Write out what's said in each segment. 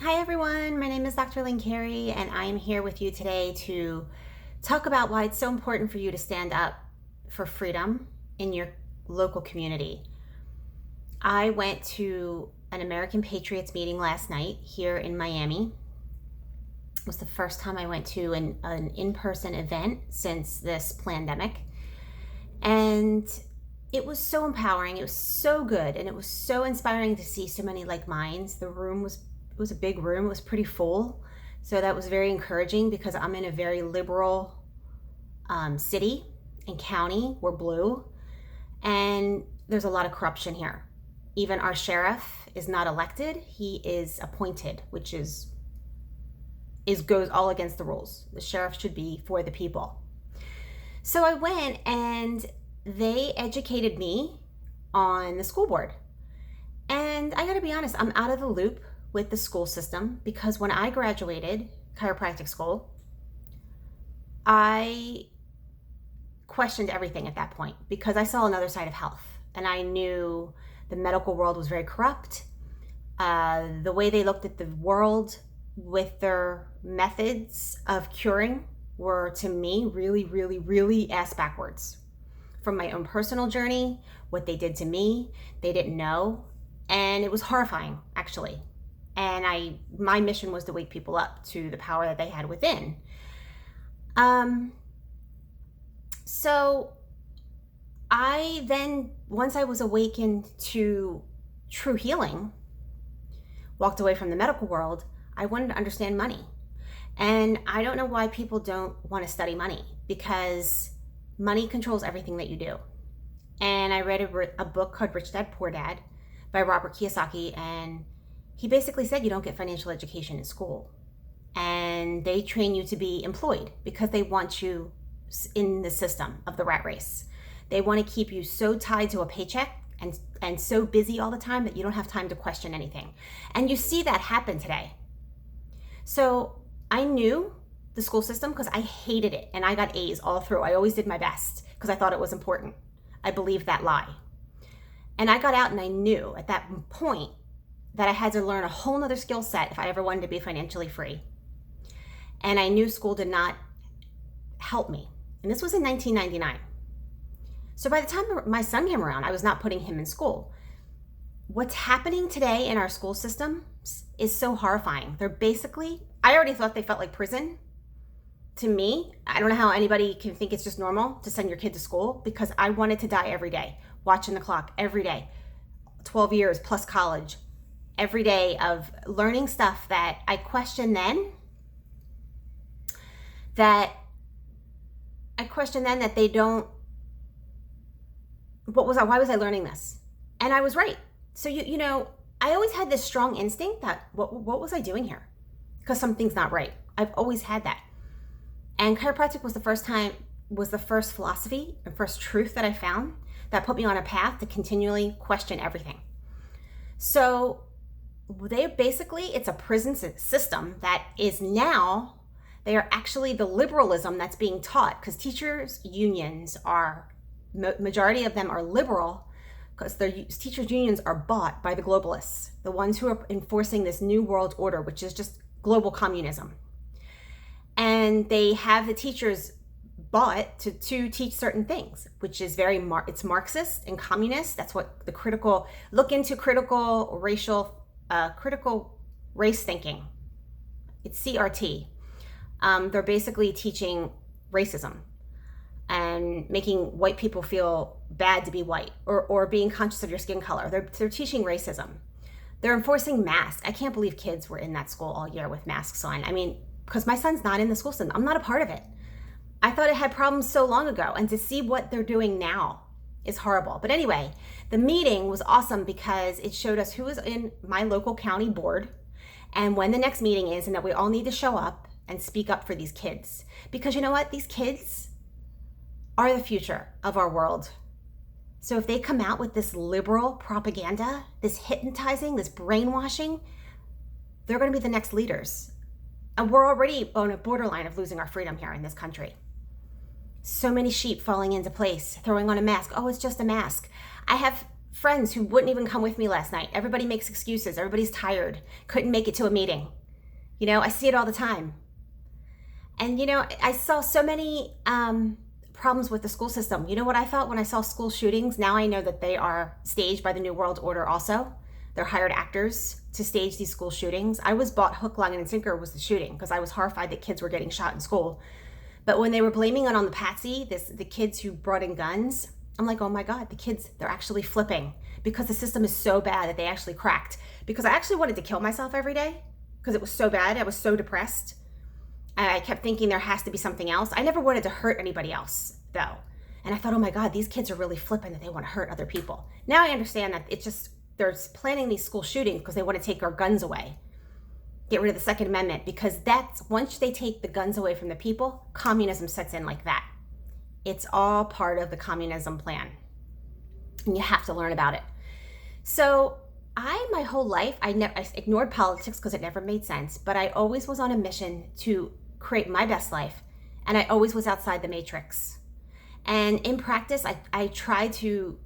Hi everyone, my name is Dr. Lynn Carey and I am here with you today to talk about why it's so important for you to stand up for freedom in your local community. I went to an American Patriots meeting last night here in Miami. It was the first time I went to an in-person event since this pandemic. And it was so empowering, it was so good, and it was so inspiring to see so many like minds. The room was it was a big room, it was pretty full. So that was very encouraging because I'm in a very liberal city and county. We're blue, and there's a lot of corruption here. Even our sheriff is not elected; he is appointed, which is goes all against the rules. The sheriff should be for the people. So I went and they educated me on the school board. And I gotta be honest, I'm out of the loop with the school system because when I graduated chiropractic school, I questioned everything at that point because I saw another side of health and I knew the medical world was very corrupt. The way they looked at the world with their methods of curing were, to me, really, really, really ass backwards. From my own personal journey, what they did to me, they didn't know, and it was horrifying, actually. And my mission was to wake people up to the power that they had within. Um, so I then, once I was awakened to true healing, walked away from the medical world, I wanted to understand money. And I don't know why people don't want to study money, because money controls everything that you do. And I read a book called Rich Dad Poor Dad by Robert Kiyosaki, and he basically said you don't get financial education in school. And they train you to be employed because they want you in the system of the rat race. They want to keep you so tied to a paycheck and so busy all the time that you don't have time to question anything. And you see that happen today. So I knew the school system because I hated it and I got A's all through. I always did my best because I thought it was important. I believed that lie. And I got out and I knew at that point that I had to learn a whole nother skill set if I ever wanted to be financially free. And I knew school did not help me. And this was in 1999. So by the time my son came around, I was not putting him in school. What's happening today in our school system is so horrifying. They're basically, I already thought they felt like prison. To me, I don't know how anybody can think it's just normal to send your kid to school, because I wanted to die every day, watching the clock every day, 12 years plus college, every day of learning stuff that I questioned then, that they don't, why was I learning this? And I was right. So, I always had this strong instinct that what was I doing here? Because something's not right. I've always had that. And chiropractic was the first philosophy and first truth that I found that put me on a path to continually question everything. So it's a prison system that is now, they are actually the liberalism that's being taught, because teachers unions majority of them are liberal, because their teachers unions are bought by the globalists, the ones who are enforcing this new world order, which is just global communism. And they have the teachers bought to teach certain things, which is it's Marxist and communist. That's what look into critical race thinking. It's CRT. They're basically teaching racism and making white people feel bad to be white, or being conscious of your skin color. They're teaching racism. They're enforcing masks. I can't believe kids were in that school all year with masks on. I mean, because my son's not in the school system. I'm not a part of it. I thought it had problems so long ago, and to see what they're doing now is horrible. But anyway, the meeting was awesome because it showed us who is in my local county board and when the next meeting is, and that we all need to show up and speak up for these kids. Because you know what? These kids are the future of our world. So if they come out with this liberal propaganda, this hypnotizing, this brainwashing, they're going to be the next leaders. And we're already on a borderline of losing our freedom here in this country. So many sheep falling into place, throwing on a mask. Oh, it's just a mask. I have friends who wouldn't even come with me last night. Everybody makes excuses. Everybody's tired. Couldn't make it to a meeting. I see it all the time. And, I saw so many problems with the school system. You know what I thought when I saw school shootings? Now I know that they are staged by the New World Order also. They're hired actors to stage these school shootings. I was bought hook, line, and sinker was the shooting because I was horrified that kids were getting shot in school. But when they were blaming it on the patsy, the kids who brought in guns, I'm like, oh my God, the kids, they're actually flipping because the system is so bad that they actually cracked. Because I actually wanted to kill myself every day because it was so bad. I was so depressed. And I kept thinking there has to be something else. I never wanted to hurt anybody else though. And I thought, oh my God, these kids are really flipping that they want to hurt other people. Now I understand that it's just, they're planning these school shootings because they want to take our guns away. Get rid of the Second Amendment, because that's, once they take the guns away from the people, communism sets in like that. It's all part of the communism plan. And you have to learn about it. So my whole life, I ignored politics because it never made sense, but I always was on a mission to create my best life. And I always was outside the matrix. And in practice, I try to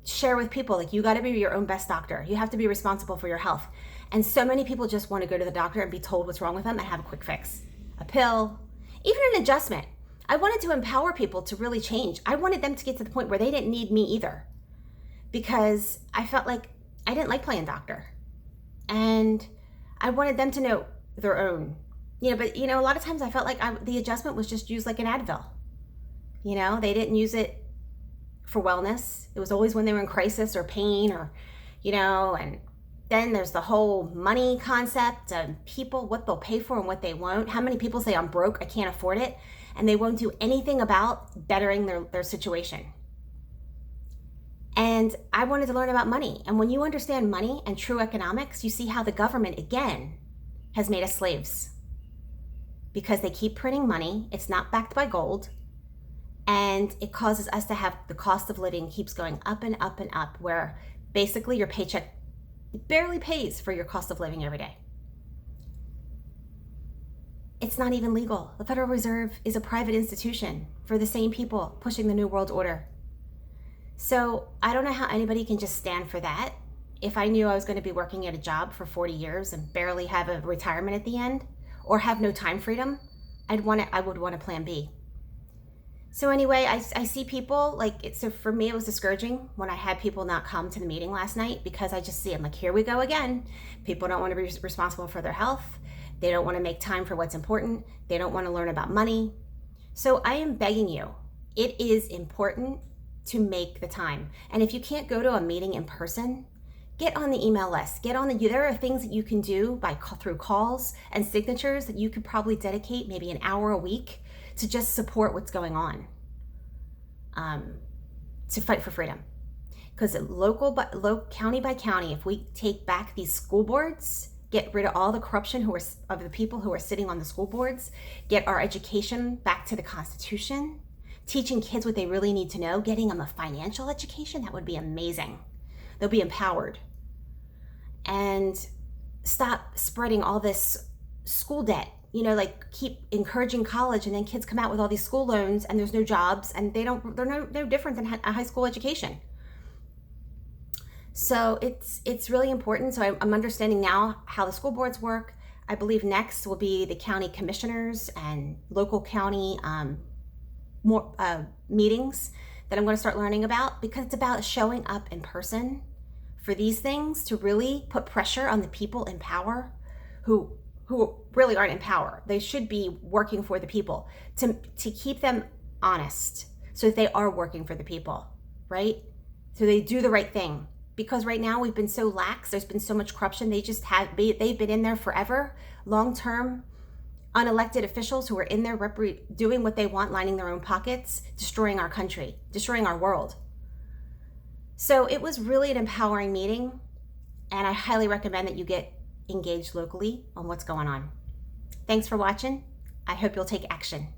share with people, like, you got to be your own best doctor. You have to be responsible for your health. And so many people just want to go to the doctor and be told what's wrong with them and have a quick fix, a pill, even an adjustment. I wanted to empower people to really change. I wanted them to get to the point where they didn't need me either, because I felt like I didn't like playing doctor, and I wanted them to know their own, but a lot of times I felt like the adjustment was just used like an Advil. They didn't use it for wellness. It was always when they were in crisis or pain or, and then there's the whole money concept of people, what they'll pay for and what they won't. How many people say, I'm broke, I can't afford it, and they won't do anything about bettering their situation. And I wanted to learn about money. And when you understand money and true economics, you see how the government, again, has made us slaves. Because they keep printing money, it's not backed by gold, and it causes us to have the cost of living keeps going up and up and up, where basically your paycheck barely pays for your cost of living every day. It's not even legal. The Federal Reserve is a private institution for the same people pushing the New World Order. So I don't know how anybody can just stand for that. If I knew I was going to be working at a job for 40 years and barely have a retirement at the end, or have no time freedom, I would want a plan B. So anyway, I see people so for me, it was discouraging when I had people not come to the meeting last night, because I just see, I'm like, here we go again. People don't want to be responsible for their health. They don't want to make time for what's important. They don't want to learn about money. So I am begging you, it is important to make the time. And if you can't go to a meeting in person, get on the email list. There are things that you can do through calls and signatures that you could probably dedicate maybe an hour a week to just support what's going on, to fight for freedom. Because county by county, if we take back these school boards, get rid of all the corruption of the people who are sitting on the school boards, get our education back to the Constitution, teaching kids what they really need to know, getting them a financial education, that would be amazing. They'll be empowered. And stop spreading all this school debt. Keep encouraging college, and then kids come out with all these school loans and there's no jobs, and they're no different than a high school education. So it's really important. So I'm understanding now how the school boards work. I believe next will be the county commissioners and local county meetings that I'm going to start learning about, because it's about showing up in person for these things, to really put pressure on the people in power who really aren't in power. They should be working for the people, to keep them honest, so that they are working for the people, right? So they do the right thing. Because right now we've been so lax, there's been so much corruption, they've been in there forever, long-term, unelected officials who are in there doing what they want, lining their own pockets, destroying our country, destroying our world. So it was really an empowering meeting, and I highly recommend that you get engaged locally on what's going on. Thanks for watching. I hope you'll take action.